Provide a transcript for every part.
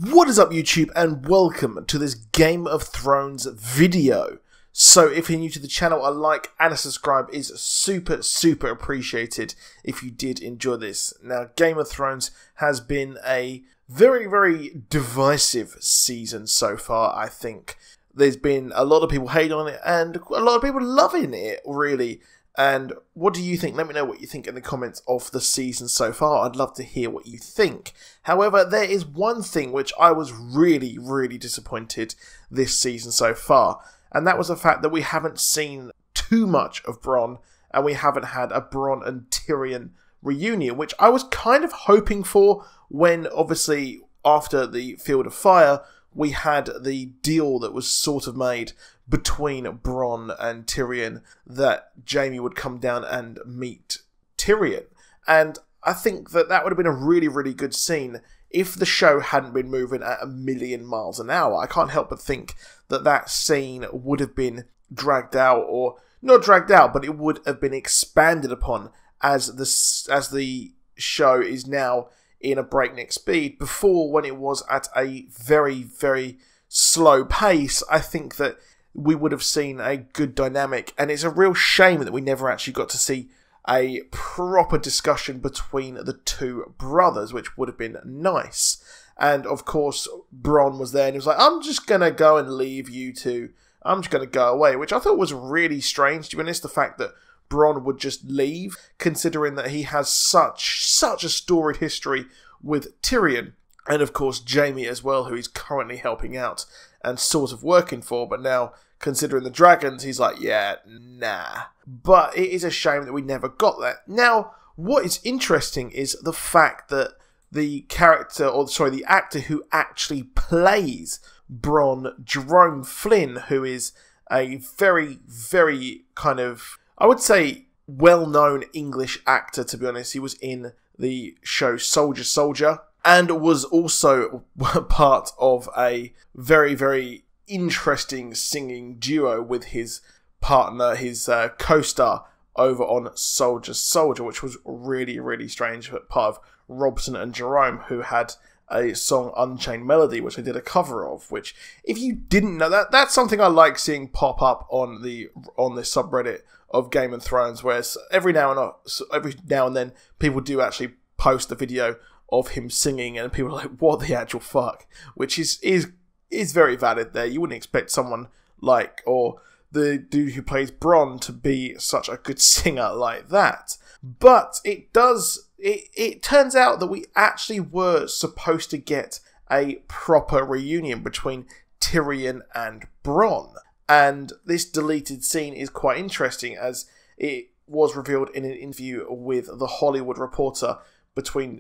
What is up YouTube, and welcome to this Game of Thrones video. So if you're new to the channel, a like and a subscribe is super appreciated if you did enjoy this. Now, Game of Thrones has been a very divisive season so far. I think there's been a lot of people hating on it and a lot of people loving it, really. And what do you think? Let me know what you think in the comments of the season so far. I'd love to hear what you think. However, there is one thing which I was really disappointed this season so far, and that was the fact that we haven't seen too much of Bronn, and we haven't had a Bronn and Tyrion reunion, which I was kind of hoping for when, obviously, after the Field of Fire, we had the deal that was sort of made between Bronn and Tyrion that Jaime would come down and meet Tyrion. And I think that that would have been a really good scene if the show hadn't been moving at 1,000,000 miles an hour. I can't help but think that that scene would have been dragged out, or not dragged out, but it would have been expanded upon as the show is now in a breakneck speed. Before, when it was at a very slow pace, I think that we would have seen a good dynamic, and it's a real shame that we never actually got to see a proper discussion between the two brothers, which would have been nice. And of course, Bronn was there and he was like, I'm just going to go and leave you two. I'm just going to go away, which I thought was really strange, to be honest, the fact that Bronn would just leave, considering that he has such a storied history with Tyrion. And of course, Jaime as well, who he's currently helping out and sort of working for. But now, considering the dragons, he's like, yeah, nah. But it is a shame that we never got that. Now, what is interesting is the fact that the character, or sorry, the actor who actually plays Bronn, Jerome Flynn, who is a very kind of, I would say, well-known English actor, to be honest. He was in the show Soldier, and was also part of a very interesting singing duo with his partner, his co-star over on Soldier, which was really strange, but part of Robson and Jerome, who had a song Unchained Melody, which I did a cover of, which, if you didn't know, that's something I like seeing pop up on the subreddit of Game of Thrones, where every now and then people do actually post a video of him singing, and people are like, what the actual fuck? Which is very valid there. You wouldn't expect someone like, or the dude who plays Bronn, to be such a good singer like that. But it turns out that we actually were supposed to get a proper reunion between Tyrion and Bronn. And this deleted scene is quite interesting, as it was revealed in an interview with The Hollywood Reporter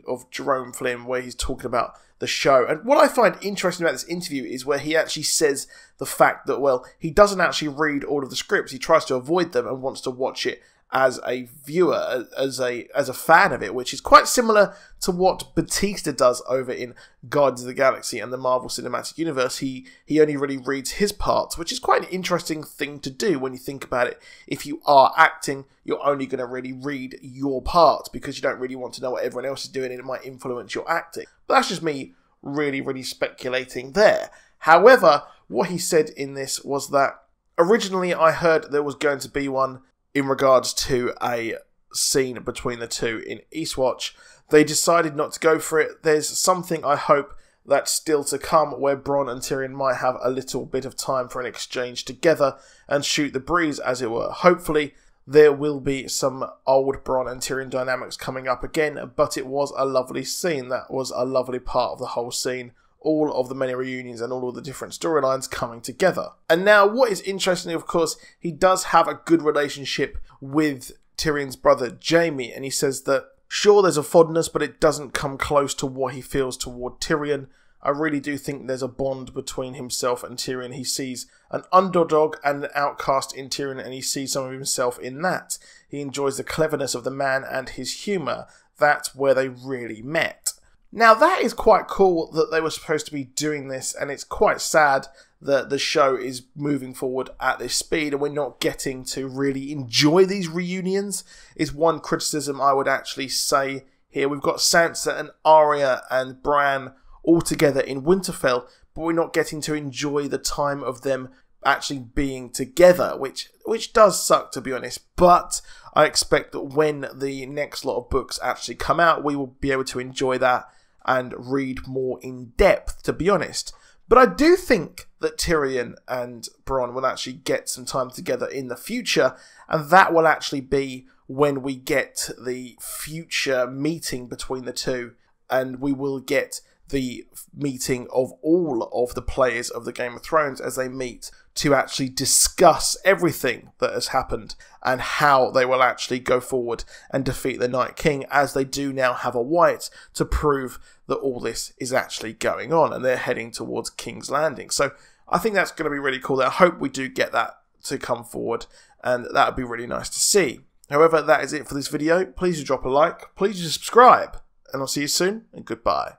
of Jerome Flynn, where he's talking about the show. And what I find interesting about this interview is where he actually says the fact that, well, he doesn't actually read all of the scripts. He tries to avoid them and wants to watch it as a viewer, as a fan of it, which is quite similar to what Batista does over in Guardians of the Galaxy and the Marvel Cinematic Universe. He only really reads his parts, which is quite an interesting thing to do when you think about it. If you are acting, you're only going to really read your part because you don't really want to know what everyone else is doing, and it might influence your acting. But that's just me really speculating there. However, what he said in this was that originally I heard there was going to be one in regards to a scene between the two in Eastwatch. They decided not to go for it. There's something, I hope, that's still to come, where Bronn and Tyrion might have a little bit of time for an exchange together and shoot the breeze, as it were. Hopefully there will be some old Bronn and Tyrion dynamics coming up again, but it was a lovely scene. That was a lovely part of the whole scene. All of the many reunions and all of the different storylines coming together. And now, what is interesting, of course, he does have a good relationship with Tyrion's brother, Jaime, and he says that, sure, there's a fondness, but it doesn't come close to what he feels toward Tyrion. I really do think there's a bond between himself and Tyrion. He sees an underdog and an outcast in Tyrion, and he sees some of himself in that. He enjoys the cleverness of the man and his humour. That's where they really met. Now, that is quite cool that they were supposed to be doing this, and it's quite sad that the show is moving forward at this speed and we're not getting to really enjoy these reunions, is one criticism I would actually say here. We've got Sansa and Arya and Bran all together in Winterfell, but we're not getting to enjoy the time of them actually being together, which does suck, to be honest. But I expect that when the next lot of books actually come out, we will be able to enjoy that and read more in depth, to be honest. But I do think that Tyrion and Bronn will actually get some time together in the future, and that will actually be when we get the future meeting between the two, and we will get the meeting of all of the players of the Game of Thrones as they meet to actually discuss everything that has happened and how they will actually go forward and defeat the Night King, as they do now have a White to prove that all this is actually going on and they're heading towards King's Landing. So I think that's going to be really cool. I hope we do get that to come forward, and that would be really nice to see. However, that is it for this video. Please do drop a like, please do subscribe, and I'll see you soon, and goodbye.